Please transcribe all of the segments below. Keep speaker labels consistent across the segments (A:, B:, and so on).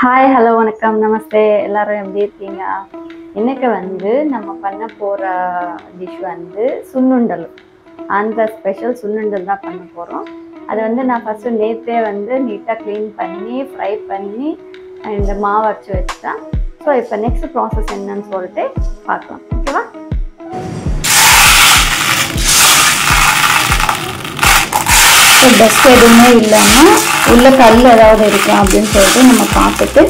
A: Hi hello வணக்கம் நமஸ்தே எல்லாரும் எப்படி இருக்கீங்க? இன்னைக்கு நம்ம பண்ண போகிற டிஷ் சுன்னுண்டல். ஆந்திரா ஸ்பெஷல் சுன்னுண்டல் தான் பண்ண போகிறோம். அது நான் ஃபஸ்ட்டு நேற்றே நீட்டாக க்ளீன் பண்ணி ஃப்ரை பண்ணி இந்த மாவு அரைச்சி வச்சுட்டேன். ஸோ இப்போ நெக்ஸ்ட் ப்ராசஸ் என்னன்னு சொல்லிட்டு பார்க்கலாம். ஓகேவா? டஸ்ட் எதுவுமே இல்லாமல் உள்ள கல் ஏதாவது இருக்கும் அப்படின்னு சொல்லிட்டு நம்ம பார்த்துட்டு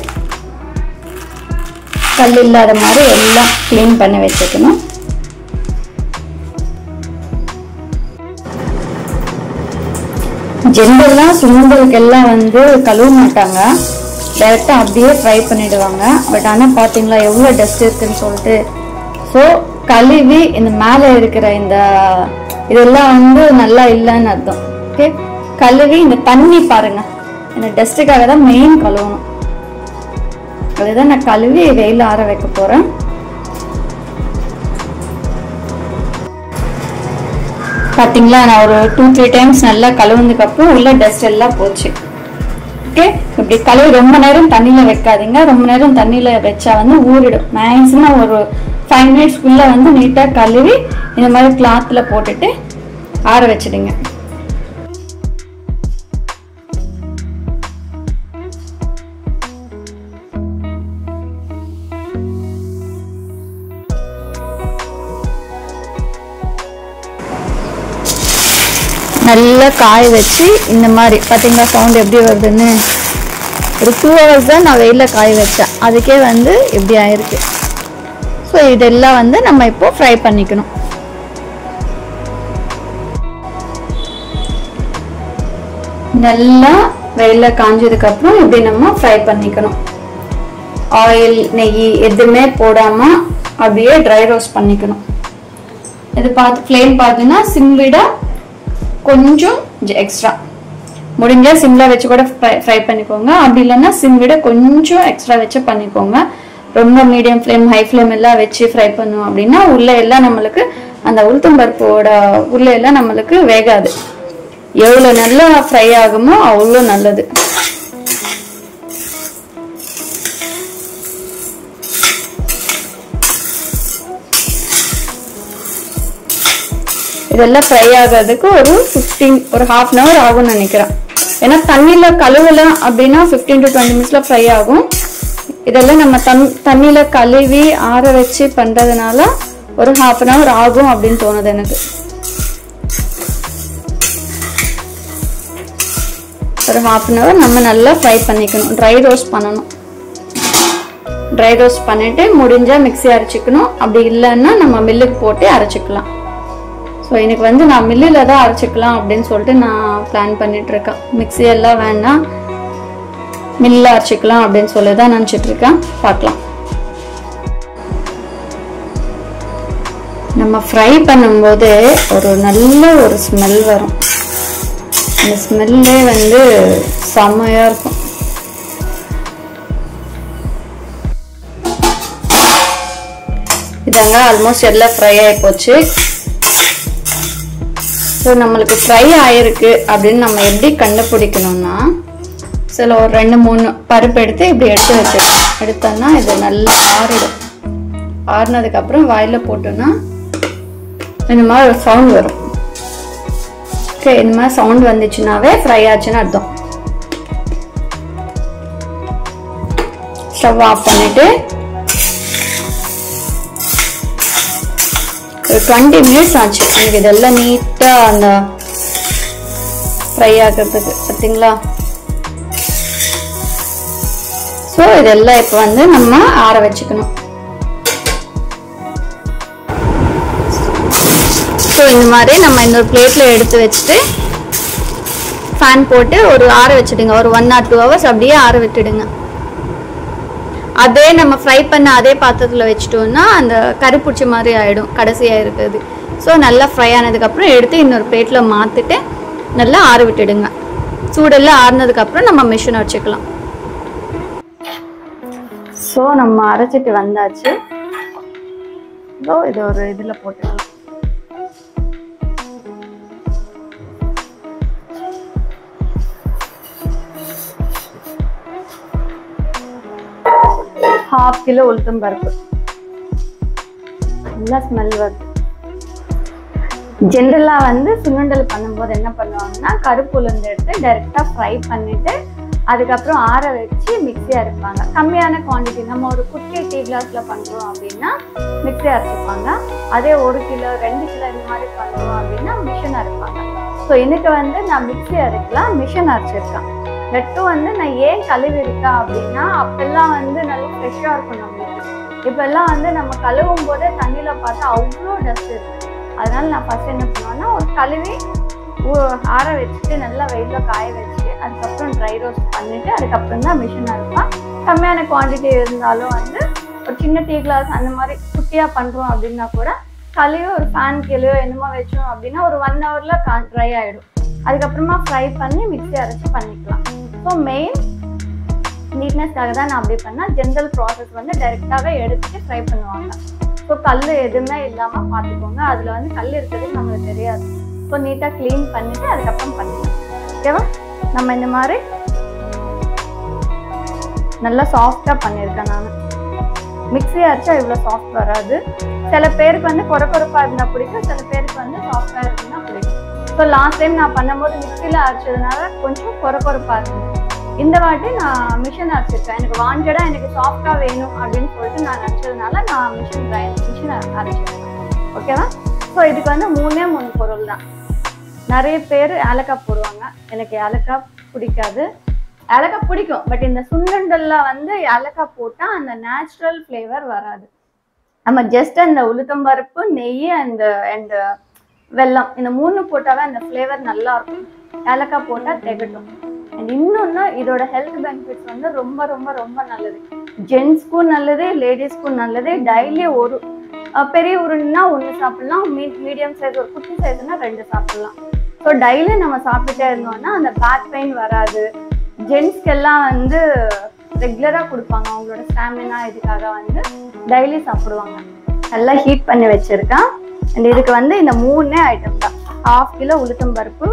A: கல் இல்லாத மாதிரி எல்லாம் க்ளீன் பண்ணி வச்சுக்கணும். ஜென்ரலாக சுண்டலுக்கெல்லாம் கழுவ மாட்டாங்க, டைரெக்டாக அப்படியே ஃப்ரை பண்ணிடுவாங்க. பட் ஆனால் பார்த்தீங்களா எவ்வளோ டஸ்ட் இருக்குன்னு சொல்லிட்டு. ஸோ கழுவி இந்த மேலே இருக்கிற இந்த இதெல்லாம் நல்லா இல்லைன்னு அர்த்தம். ஓகே, கழுவி இந்த தண்ணி பாருங்க, இந்த டஸ்ட்டுக்காக தான் மெயின் கழுவணும். அதுதான் நான் கழுவி வெயில ஆற வைக்க போறேன். பாத்தீங்களா, நான் ஒரு 2-3 டைம்ஸ் நல்லா கழுவுனதுக்கு அப்புறம் உள்ள டஸ்ட் எல்லாம் போச்சு. ஓகே, இப்படி கழுவி ரொம்ப நேரம் தண்ணியில வைக்காதீங்க. ரொம்ப நேரம் தண்ணியில வச்சா ஊறிடும். மேக்ஸிமம் ஒரு 5 மினிட்ஸ்க்குள்ள நீட்டா கழுவி இந்த மாதிரி கிளாத்ல போட்டுட்டு ஆற வச்சிடுங்க. நல்லா காய வச்சு இந்த மாதிரி பார்த்தீங்களா சவுண்ட் எப்படி வருதுன்னு. ஒரு 2 hours தான் நான் வெயிலில் காய வச்சேன், அதுக்கே இப்படி ஆயிருக்கு. ஸோ இதெல்லாம் நம்ம இப்போ ஃப்ரை பண்ணிக்கணும். நல்லா வெயிலில் காஞ்சதுக்கப்புறம் இப்படி நம்ம ஃப்ரை பண்ணிக்கணும். ஆயில் நெய் எதுவுமே போடாமல் அப்படியே ட்ரை ரோஸ்ட் பண்ணிக்கணும். இது ஃப்ளேம் பார்த்தீங்கன்னா சிம் விட கொஞ்சம் எக்ஸ்ட்ரா, முடிஞ்சா சிம்ல வச்சு கூட ஃப்ரை பண்ணிக்கோங்க. அப்படி இல்லைன்னா சிம் விட கொஞ்சம் எக்ஸ்ட்ரா வச்சு பண்ணிக்கோங்க. ரொம்ப மீடியம் ஃப்ளேம் ஹை ஃப்ளேம் எல்லாம் வச்சு ஃப்ரை பண்ணுவோம் அப்படின்னா உள்ள எல்லாம் நம்மளுக்கு அந்த உளுத்தம்பருப்போட உள்ள எல்லாம் நம்மளுக்கு வேகாது. எவ்வளோ நல்லா ஃப்ரை ஆகுமோ அவ்வளோ நல்லது. இதெல்லாம் ஃப்ரை ஆகிறதுக்கு ஒரு half an hour ஆகும்னு நினைக்கிறேன். ஏன்னா தண்ணியில கழுவலாம் அப்படின்னா 15 to 20 minutes ஃப்ரை ஆகும். இதெல்லாம் நம்ம தண்ணியில கழுவி ஆற வச்சு பண்றதுனால ஒரு half an hour ஆகும் அப்படின்னு தோணுது எனக்கு. ஒரு half an hour நம்ம நல்லா ஃப்ரை பண்ணிக்கணும். ட்ரை ரோஸ்ட் பண்ணணும். ட்ரை ரோஸ்ட் பண்ணிட்டு முடிஞ்சா மிக்ஸி அரைச்சிக்கணும். அப்படி இல்லைன்னா நம்ம மில்லுக்கு போட்டு அரைச்சிக்கலாம். ஸோ எனக்கு நான் மில்லில் தான் அரைச்சிக்கலாம் அப்படின்னு சொல்லிட்டு நான் பிளான் பண்ணிட்டு இருக்கேன். மிக்ஸி எல்லாம் வேண்டாம், மில்லில் அரைச்சிக்கலாம் அப்படின்னு சொல்லி தான் நினச்சிட்டு இருக்கேன். பார்க்கலாம். நம்ம ஃப்ரை பண்ணும்போது ஒரு நல்ல ஒரு ஸ்மெல் வரும். அந்த ஸ்மெல்லே செம்மையா இருக்கும். இதாங்க ஆல்மோஸ்ட் எல்லாம் ஃப்ரை ஆகி போச்சு. ஸோ நம்மளுக்கு ஃப்ரை ஆயிருக்கு அப்படின்னு நம்ம எப்படி கண்டுபிடிக்கணும்னா, சில ஒரு 2-3 பருப்பு எடுத்து இப்படி எடுத்தோம்னா இது நல்லா ஆறிடும். ஆறினதுக்கு அப்புறம் வாயில போட்டோம்னா இந்த மாதிரி ஒரு சவுண்ட் வரும். ஓகே, இந்த மாதிரி சவுண்ட் வந்துச்சுனாவே ஃப்ரை ஆச்சுன்னு அர்த்தம். ஸ்டவ் ஆஃப் பண்ணிட்டு ஒரு 20 minutes ஆச்சு எனக்கு இதெல்லாம் நீட்டா அந்த ஃப்ரை ஆகிறதுக்கு. பார்த்தீங்களா? ஸோ இதெல்லாம் இப்போ நம்ம ஆற வச்சுக்கணும். ஸோ இந்த மாதிரி நம்ம இன்னொரு பிளேட்ல எடுத்து வச்சுட்டு ஃபேன் போட்டு ஒரு ஆற வச்சுடுங்க. ஒரு 1 or 2 hours அப்படியே ஆற விட்டுடுங்க. அதே நம்ம ஃப்ரை பண்ண அதே பாத்திரத்தில் வச்சுட்டோம்னா அந்த கருப்புச்சி மாதிரி ஆகிடும் கடைசியாக இருக்குது. ஸோ நல்லா ஃப்ரை ஆனதுக்கப்புறம் எடுத்து இன்னொரு பிளேட்டில் மாற்றிட்டு நல்லா ஆற விட்டுடுங்க. சூடெல்லாம் ஆறுனதுக்கப்புறம் நம்ம மிஷின் வச்சுக்கலாம். ஸோ நம்ம அரைச்சிட்டு வந்தாச்சு. ஸோ இது ஒரு இதில் போட்டுக்கலாம். 1/2 கிலோ உளுத்தம் பருப்பு. நல்லா ஸ்மெல் வருது. ஜென்ரலா வந்து சுண்டல் பண்ணும்போது என்ன பண்ணுவாங்கன்னா கருப்பு உளுந்து எடுத்து டைரக்டா ஃப்ரை பண்ணிட்டு அதுக்கப்புறம் ஆற வச்சு மிக்ஸி அரைப்பாங்க. கம்மியான குவான்டிட்டி, நம்ம ஒரு குட்டி டீ கிளாஸ்ல பண்றோம் அப்படின்னா மிக்ஸி அரைச்சிப்பாங்க. அதே 1 கிலோ 2 கிலோ இந்த மாதிரி பண்றோம் அப்படின்னா மிஷின் அரைப்பாங்க. ஸோ எனக்கு வந்து நான் மிக்ஸி அரைக்கலாம், மிஷின் அரைச்சிருக்கேன். லட்டு வந்து நான் ஏன் கழுவி இருக்கேன் அப்படின்னா அப்பெல்லாம் வந்து நல்லா ஃப்ரெஷ்ஷாக இருக்கும் நம்மளுக்கு. இப்பெல்லாம் வந்து நம்ம கழுவும் போதே தண்ணியில பார்த்தா அவ்வளோ டஸ்ட் இருக்கு. அதனால நான் ஃபர்ஸ்ட் என்ன பண்ணுவேன்னா ஒரு கழுவி ஆற வச்சுட்டு நல்லா வெயிலில் காய வச்சுட்டு அதுக்கப்புறம் ட்ரை ரோஸ்ட் பண்ணிட்டு அதுக்கப்புறம் தான் மிஷின் அரைப்பேன். கம்மியான குவான்டிட்டி இருந்தாலும் வந்து ஒரு சின்ன டீ கிளாஸ் அந்த மாதிரி குட்டியாக பண்ணுறோம் அப்படின்னா கூட கழுவி ஒரு ஃபேன் கீழே என்னமோ வச்சோம் அப்படின்னா ஒரு 1 ஹவர்ல ட்ரை ஆகிடும். அதுக்கப்புறமா ஃப்ரை பண்ணி மிக்ஸி அரைச்சி பண்ணிக்கலாம். ஸோ மெயின் நீட்னஸ்க்காக தான் நான் அப்படி பண்ணேன். ஜென்ரல் ப்ராசஸ் வந்து டைரெக்டாகவே எடுத்துட்டு ஃப்ரை பண்ணுவாங்க. ஸோ கல் எதுவுமே இல்லாமல் பார்த்துக்கோங்க. அதில் வந்து கல் இருக்கிறது நம்மளுக்கு தெரியாது. ஸோ நீட்டாக க்ளீன் பண்ணிவிட்டு அதுக்கப்புறம் பண்ணிக்கலாம். ஓகேவா? நம்ம இந்த மாதிரி நல்லா சாஃப்டாக பண்ணியிருக்கேன். நான் மிக்ஸி அரைச்சா இவ்வளோ சாஃப்ட் வராது. சில பேருக்கு வந்து கொரப்பாக இருந்தால் பிடிக்கும், சில பேருக்கு வந்து சாஃப்டாக இருந்தால் பிடிக்கும். ஸோ லாஸ்ட் டைம் நான் பண்ணும்போது மிக்ஸியில் அரைச்சதுனால கொஞ்சம் கொரப்பாக இருந்தது. இந்த வாட்டி நான் மிஷின் அரைச்சிருக்கேன். எனக்கு வாண்டடாக எனக்கு சாஃப்டாக வேணும் அப்படின்னு சொல்லிட்டு நான் அரைச்சதுனால நான் மிஷின் அரைச்சிருக்கேன். ஓகேவா? ஸோ இதுக்கு வந்து 3 பொருள் தான். நிறைய பேர் ஏலக்காய் போடுவாங்க. எனக்கு ஏலக்காய் பிடிக்காது. ஏலக்காய் பிடிக்கும், பட் இந்த சுண்டல்ல வந்து ஏலக்காய் போட்டால் அந்த நேச்சுரல் ஃப்ளேவர் வராது. நம்ம ஜஸ்ட் அந்த உளுத்தம்பருப்பு, நெய் அண்ட் வெல்லம் இந்த 3 போட்டாவே அந்த ஃப்ளேவர் நல்லா இருக்கும். ஏலக்காய் போட்டால் திகட்டும். அண்ட் இன்னொன்று இதோட ஹெல்த் பெனிஃபிட்ஸ் வந்து ரொம்ப ரொம்ப ரொம்ப நல்லது. ஜென்ஸ்க்கும் நல்லது, லேடிஸ்க்கும் நல்லது. டெய்லி ஒரு பெரிய உருண்டா 1 சாப்பிடலாம், மீடியம் சைஸ் ஒரு குட்டி சைஸ்னா 2 சாப்பிடலாம். ஸோ டெய்லி நம்ம சாப்பிட்டுட்டே இருந்தோம்னா அந்த பேக் பெயின் வராது. ஜென்ஸ்க்கெல்லாம் வந்து ரெகுலராக கொடுப்பாங்க. அவங்களோட ஸ்டாமினா இதுக்காக வந்து டெய்லி சாப்பிடுவாங்க. நல்லா ஹீட் பண்ணி வச்சுருக்கேன். அண்ட் இதுக்கு வந்து இந்த 3 ஐட்டம் தான். 1/2 கிலோ உளுத்தம் பருப்பு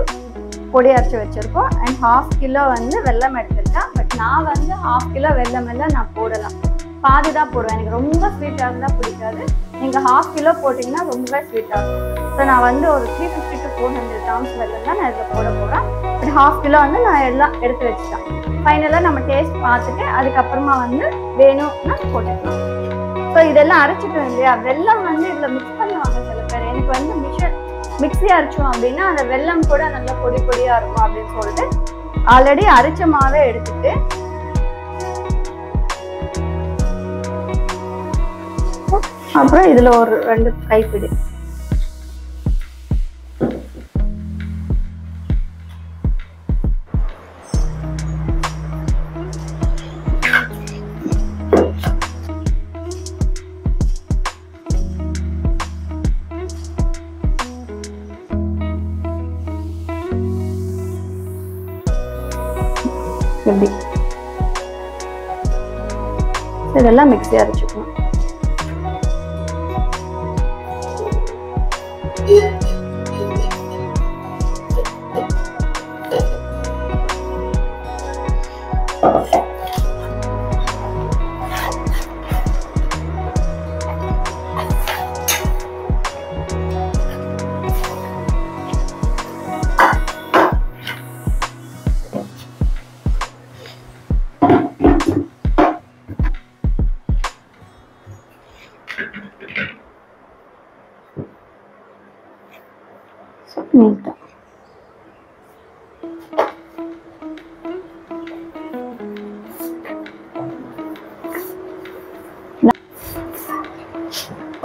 A: பொடி அரைச்சி வச்சுருக்கோம். அண்ட் 1/2 கிலோ வந்து வெல்லம் எடுத்துருக்கேன். பட் நான் வந்து 1/2 கிலோ வெல்லம் எல்லாம் நான் போடலாம், பாதி தான் போடுவேன். எனக்கு ரொம்ப ஸ்வீட்டாக இருந்தால் பிடிக்காது. நீங்கள் 1/2 கிலோ போட்டிங்கன்னா ரொம்பவே ஸ்வீட்டாக இருக்கும். ஸோ நான் வந்து ஒரு 350 to 400 grams வெல்லம் தான் நான் இதில் போட போகிறேன். பட் 1/2 கிலோ வந்து நான் எல்லாம் எடுத்து வச்சுட்டேன். ஃபைனலாக நம்ம டேஸ்ட் பார்த்துட்டு அதுக்கப்புறமா வந்து வேணும்னா போட்டுக்கலாம். ஸோ இதெல்லாம் அரைச்சிட்டோம் இல்லையா? வெல்லம் வந்து இதில் மிக்ஸ் பண்ணுவாங்க சில பேர். எனக்கு வந்து மிக்ஸி அரைச்சோம் அப்படின்னா அந்த வெல்லம் கூட நல்லா பொடி பொடியாக இருக்கும் அப்படின்னு சொல்லிட்டு ஆல்ரெடி அரைச்ச மாவே எடுத்துட்டு அப்புறம் இதுல ஒரு 2 கைப்பிடி இதெல்லாம் மிக்ஸி அரைச்சுக்கணும். நீட்டா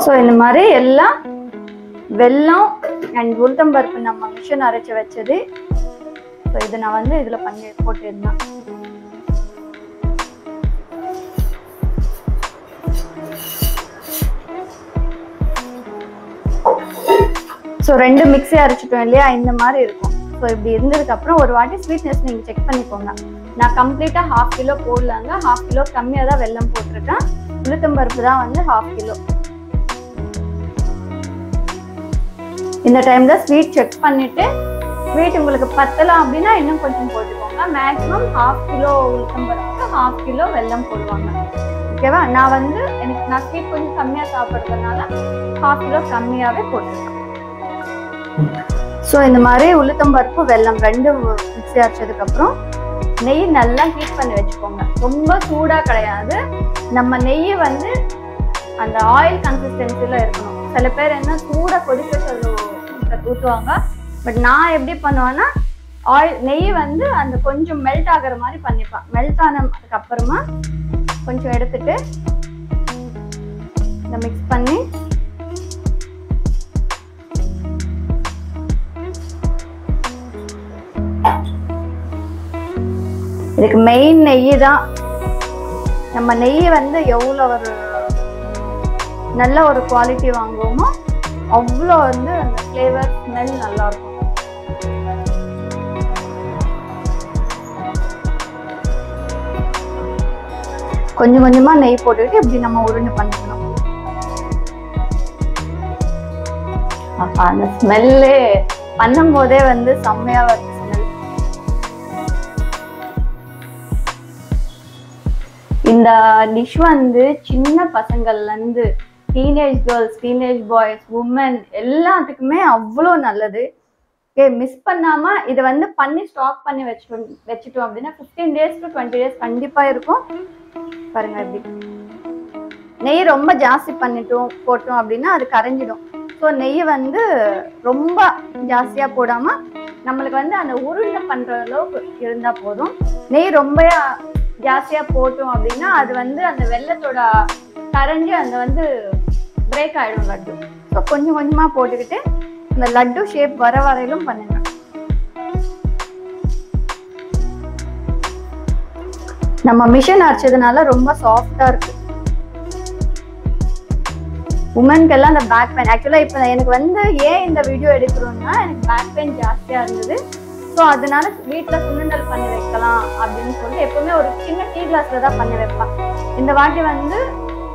A: ஸோ இந்த மாதிரி எல்லாம் வெல்லம் அண்ட் உளுத்தம்பருப்பு நம்ம மிஷின் அரைச்சி வச்சது. ஸோ இதை நான் வந்து இதில் பண்ணி போட்டிருந்தேன். ஸோ 2 மிக்ஸி அரைச்சிட்டோம் இல்லையா? இந்த மாதிரி இருக்கும். ஸோ இப்படி இருந்ததுக்கப்புறம் ஒரு வாட்டி ஸ்வீட்னஸ் நீங்கள் செக் பண்ணிக்கோங்க. நான் கம்ப்ளீட்டாக 1/2 கிலோ போடலாங்க. 1/2 கிலோ கம்மியாக தான் வெல்லம் போட்டிருக்கேன். உளுத்தம்பருப்பு தான் வந்து 1/2 கிலோ. இந்த டைம்ல ஸ்வீட் செக் பண்ணிட்டு ஸ்வீட் உங்களுக்கு பத்தலாம் அப்படின்னா இன்னும் கொஞ்சம் போட்டுக்கோங்க. மேக்ஸிமம் 1/2 கிலோ உளுத்தம்பருப்புக்கு 1/2 கிலோ வெல்லம் போடுவாங்க. ஓகேவா? நான் வந்து நான் ஸ்வீட் கொஞ்சம் கம்மியா சாப்பிடுறதுனால 1/2 கிலோ கம்மியாவே போட்டுருக்கேன். ஸோ இந்த மாதிரி உளுத்தம்பருப்பு வெல்லம் 2 மிக்ஸி அரைச்சதுக்கு அப்புறம் நெய் நல்லா ஹீட் பண்ணி வச்சுக்கோங்க. ரொம்ப சூடா கிடையாது. நம்ம நெய் வந்து அந்த ஆயில் கன்சிஸ்டன்சில இருக்கணும். சில பேர் என்ன சூடா கொதிக்க ஊற்றுவாங்க. பட் நான் எப்படி பண்ணுவேன்னா நெய் வந்து அந்த கொஞ்சம் மெல்ட் ஆகிற மாதிரி பண்ணிப்பேன். மெல்ட் ஆனதுக்கு அப்புறமா கொஞ்சம் எடுத்துட்டு இதை மிக்ஸ் பண்ணி இதுக்கு மெயின் நெய் தான். நம்ம நெய் வந்து எவ்வளோ ஒரு நல்ல ஒரு குவாலிட்டி வாங்குவோமோ அவ்வளோ வந்து அந்த ஃப்ளேவர் ஸ்மெல் நல்லா இருக்கும். கொஞ்சம் கொஞ்சமா நெய் போட்டுக்கிட்டு இப்படி நம்ம உருண்டை பண்ணிக்கணும். அப்ப அந்த ஸ்மெல்லே பண்ணும் போதே வந்து செம்மையா வருது ஸ்மெல். இந்த டிஷ் வந்து சின்ன பசங்கள்ல இருந்து teenage girls, teenage boys, women எல்லாத்துக்குமே அவ்வளோ நல்லது. ஓகே, மிஸ் பண்ணாம இதை வந்து பண்ணி ஸ்டாக் பண்ணி வச்சுட்டோம் அப்படின்னா 15 days to 20 days கண்டிப்பா இருக்கும். பாருங்க எப்படி நெய் ரொம்ப ஜாஸ்தி போட்டோம் அப்படின்னா அது கரைஞ்சிடும். ஸோ நெய் வந்து ரொம்ப ஜாஸ்தியா போடாம நம்மளுக்கு வந்து அந்த உருண்டை பண்ற அளவுக்கு இருந்தா போதும். நெய் ரொம்ப ஜாஸ்தியா போட்டோம் அப்படின்னா அது வந்து அந்த வெல்லத்தோட கரைஞ்சி அந்த வந்து பிரேக் ஆயிடும் லட்டு. ஸோ கொஞ்சம் கொஞ்சமா போட்டுக்கிட்டு இந்த லட்டு ஷேப் வர வரையிலும் பண்ணுங்க. நம்ம மிஷின் அரைச்சதுனால ரொம்ப சாஃப்டா இருக்கு. உமனுக்கு எல்லாம் அந்த பேக் பெயின், ஆக்சுவலா இப்ப எனக்கு வந்து ஏன் இந்த வீடியோ எடுக்கிறோம்னா எனக்கு பேக் பெயின் ஜாஸ்தியா இருந்தது. ஸோ அதனால வீட்டுல சுண்டல் பண்ணி வைக்கலாம் அப்படின்னு சொல்லிட்டு எப்பவுமே ஒரு சின்ன டீ கிளாஸ்ல தான் பண்ணி வைப்பேன். இந்த வாட்டி வந்து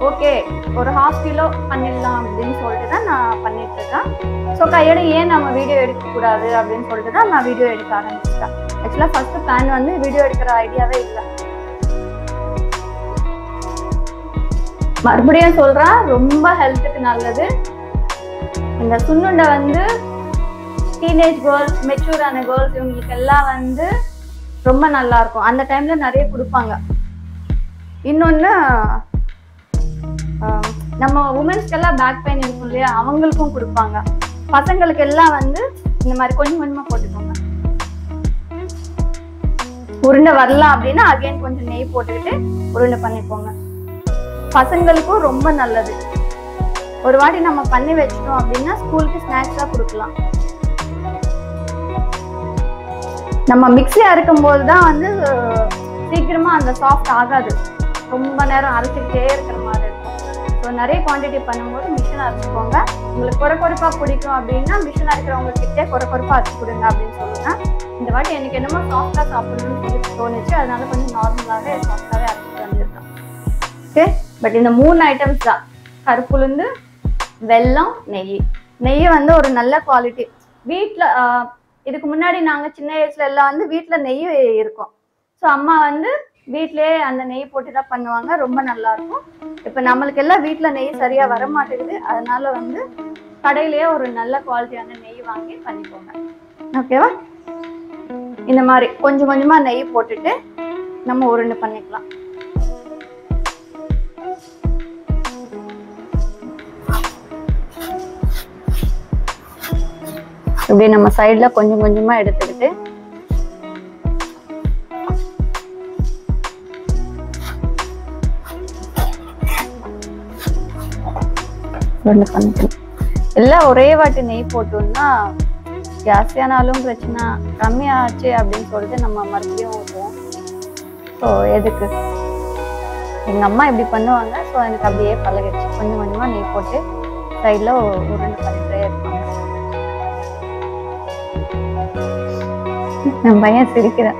A: ஓகே ஒரு 1/2 கிலோ பண்ணிடலாம் அப்படின்னு சொல்லிட்டு தான் நான் பண்ணிட்டு இருக்கேன். ஸோ கையோட ஏன் நம்ம வீடியோ எடுக்கக்கூடாது அப்படின்னு சொல்லிட்டு தான் நான் வீடியோ எடுக்க ஆரம்பிச்சிட்டேன். ஆக்சுவலா ஃபர்ஸ்ட் பிளான் வந்து வீடியோ எடுக்கிற ஐடியாவே இல்லை. மறுபடியும் சொல்றேன், ரொம்ப ஹெல்த்துக்கு நல்லது. இந்த சுண்ணுண்டை வந்து டீனேஜ் கேர்ள்ஸ், மெச்சூரான கேர்ள்ஸ் இவங்களுக்கு எல்லாம் வந்து ரொம்ப நல்லா இருக்கும். அந்த டைம்ல நிறைய கொடுப்பாங்க. இன்னொன்னு நம்ம உமன்ஸ்க்கெல்லாம் பேக் பெயின் இருக்கும் இல்லையா, அவங்களுக்கும் கொடுப்பாங்க. பசங்களுக்கு எல்லாம் வந்து இந்த மாதிரி கொஞ்சம் கொஞ்சமா போட்டுக்கோங்க. உருண்டை வரலாம் அப்படின்னா அகைன் கொஞ்சம் நெய் போட்டுக்கிட்டு உருண்டை பண்ணிக்கோங்க. பசங்களுக்கும் ரொம்ப நல்லது. ஒரு வாட்டி நம்ம பண்ணி வச்சிட்டோம் அப்படின்னா ஸ்கூலுக்கு ஸ்நாக்ஸா கொடுக்கலாம். நம்ம மிக்ஸி அரைக்கும் போது தான் வந்து சீக்கிரமா அந்த சாஃப்ட் ஆகாது. ரொம்ப நேரம் அரைச்சிக்கிட்டே இருக்கிற மாதிரி இருக்கும். ஸோ நிறைய குவான்டிட்டி பண்ணும்போது மிஷின் அரைச்சிக்கோங்க. உங்களுக்கு கொரப்பா பிடிக்கும் அப்படின்னா மிஷின் அரைக்கிறவங்ககிட்டே கொரப்பா அரைச்சி கொடுங்க அப்படின்னு சொல்லுங்க. இந்த வாட்டி எனக்கு என்னமோ சாஃப்டா சாப்பிடணும்னு சொல்லி தோணுச்சு. அதனால கொஞ்சம் நார்மலாவே சாஃப்டாவே அரைச்சிட்டு வந்துருக்கேன். ஓகே, பட் இந்த 3 ஐட்டம்ஸ் தான், கருப்புளுந்து, வெல்லம், நெய் வந்து ஒரு நல்ல குவாலிட்டி. வீட்டில் இதுக்கு முன்னாடி நாங்கள் சின்ன வயசுல எல்லாம் வந்து வீட்டில் நெய் இருக்கும். ஸோ அம்மா வந்து வீட்டிலே அந்த நெய் போட்டு தான் பண்ணுவாங்க. ரொம்ப நல்லா இருக்கும். இப்போ நம்மளுக்கு எல்லாம் வீட்டில் நெய் சரியா வர மாட்டேங்குது. அதனால வந்து கடையிலேயே ஒரு நல்ல குவாலிட்டியான நெய் வாங்கி பண்ணிக்கோங்க. ஓகேவா? இந்த மாதிரி கொஞ்சம் கொஞ்சமா நெய் போட்டுட்டு நம்ம உருண்டை பண்ணிக்கலாம். இப்படி நம்ம சைட்ல கொஞ்சம் கொஞ்சமா எடுத்துக்கிட்டு பண்ணிக்கலாம். எல்லாம் ஒரே வாட்டி நெய் போட்டோம்னா ஜாஸ்தியானாலும் பிரச்சனை, கம்மியாச்சு அப்படின்னு சொல்லிட்டு நம்ம மறுபடியும் ஊற்றுவோம். ஸோ எதுக்கு, எங்க அம்மா இப்படி பண்ணுவாங்க. ஸோ எனக்கு அப்படியே பழகிடுச்சு. கொஞ்சம் கொஞ்சமா நெய் போட்டு சைட்ல உருண்டை பண்ணிட்டே இருப்பாங்க. என் பையன் சிரிக்கிறேன்.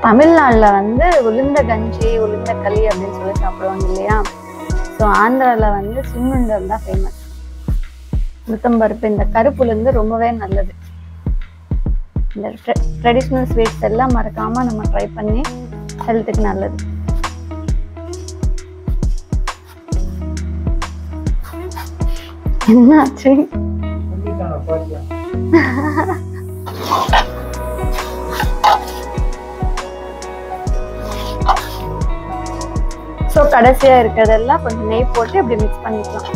A: தமிழ்நாடுல வந்து உளுந்த கஞ்சி, உளுந்த களி அப்படின்னு சொல்லி சாப்பிடுவாங்க இல்லையா. ஸோ ஆந்திரால வந்து சுண்ணுண்டல் தான் ஃபேமஸ். உளுத்தம்பருப்பு இந்த கருப்புலேருந்து ரொம்பவே நல்லது. இந்த ட்ரெடிஷ்னல் ஸ்வீட்ஸ் எல்லாம் மறக்காம நம்ம ட்ரை பண்ணி ஹெல்த்துக்கு நல்லது. என்னாச்சு? ஸோ கடைசியா இருக்கிறதெல்லாம் கொஞ்சம் நெய் போட்டு இப்படி மிக்ஸ் பண்ணிக்கலாம்.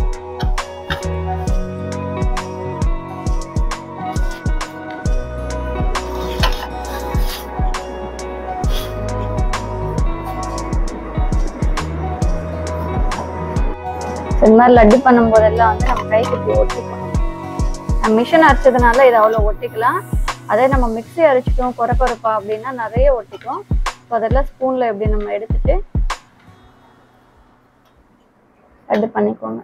A: இந்த மாதிரி லட்டு பண்ணும் போதெல்லாம் வந்து நம்ம கைக்கு இப்படி ஒட்டிக்கணும். மிஷின் அரைச்சதுனால இதை அவ்வளோ ஒட்டிக்கலாம். அதே நம்ம மிக்ஸி அரைச்சிட்டோம் கொரப்பா அப்படின்னா நிறைய ஒட்டிக்கும். ஸோ அதெல்லாம் ஸ்பூன்ல எப்படி நம்ம எடுத்துட்டு லட்டு பண்ணிக்கோங்க.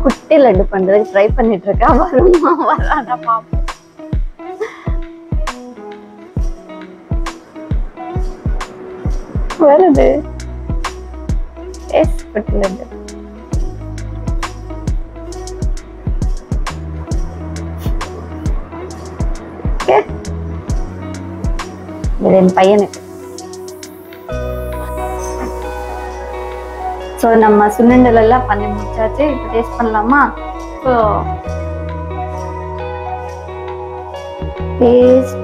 A: குட்டி லட்டு பண்றதுக்கு ட்ரை பண்ணிட்டு இருக்கா. வருமா வராதா பாப்போம். வருது. எஸ் குட்டி லட்டு. இது என் பையனுக்கு. ஸோ நம்ம சுண்டல் எல்லாம் பண்ணி முடிச்சாச்சு. இப்போ டேஸ்ட் பண்ணலாமா? ஸோ டேஸ்ட்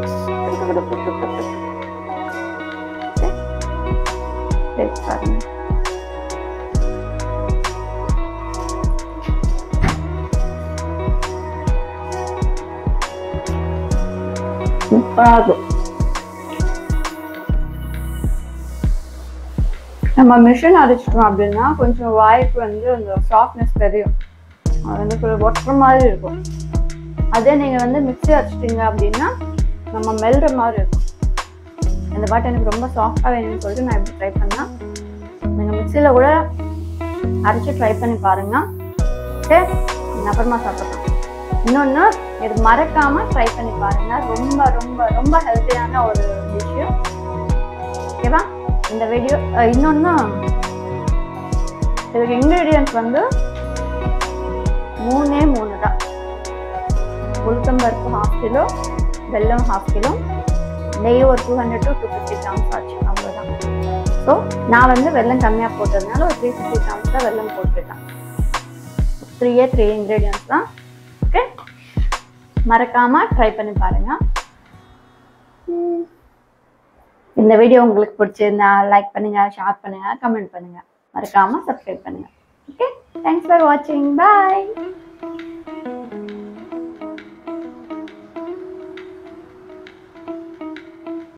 A: பாருங்க. சூப்பராக நம்ம மிஷின் அரைச்சிட்டோம் அப்படின்னா கொஞ்சம் வாய்க்கு வந்து அந்த சாஃப்ட்னஸ் தெரியும். அது வந்து ஒட்டுற மாதிரி இருக்கும். அதே நீங்கள் வந்து மிக்ஸி அரைச்சிட்டிங்க அப்படின்னா நம்ம மெல்ற மாதிரி இருக்கும். இந்த பாட்டு எனக்கு ரொம்ப சாஃப்டாக வேணும்னு சொல்லிட்டு நான் இப்படி ட்ரை பண்ணேன். நீங்கள் மிக்சியில் கூட அரைச்சி ட்ரை பண்ணி பாருங்க. ஓகே, அப்புறமா சாப்பிடலாம். இன்னொன்று இது மறக்காமல் ட்ரை பண்ணி பாருங்க. ரொம்ப ரொம்ப ரொம்ப ஹெல்த்தியான ஒரு விஷயம். ஓகேவா? இந்த வீடியோ இன்னொன்று இதுக்கு இன்க்ரீடியன்ட்ஸ் வந்து 3 தான். உளுத்தம்பருப்பு 1/2 கிலோ, வெல்லம் 1/2 கிலோ, நெய் ஒரு 200 to 250 கிராம்ஸ் ஆச்சு. அவ்வளோதான். ஸோ நான் வந்து வெல்லம் கம்மியாக போட்டதுனால ஒரு 350 கிராம்ஸ் தான் வெல்லம் போட்டுருக்கேன். 3 இன்க்ரீடியன்ட்ஸ் தான். ஓகே, மறக்காமல் ட்ரை பண்ணி பாருங்கள். இந்த வீடியோ உங்களுக்கு பிடிச்சிருந்தா லைக் பண்ணுங்க, ஷேர் பண்ணுங்க, கமெண்ட் பண்ணுங்க, மறக்காம சப்ஸ்கிரைப் பண்ணுங்க. ஓகே, தேங்க்ஸ் ஃபார் வாட்சிங். பாய்.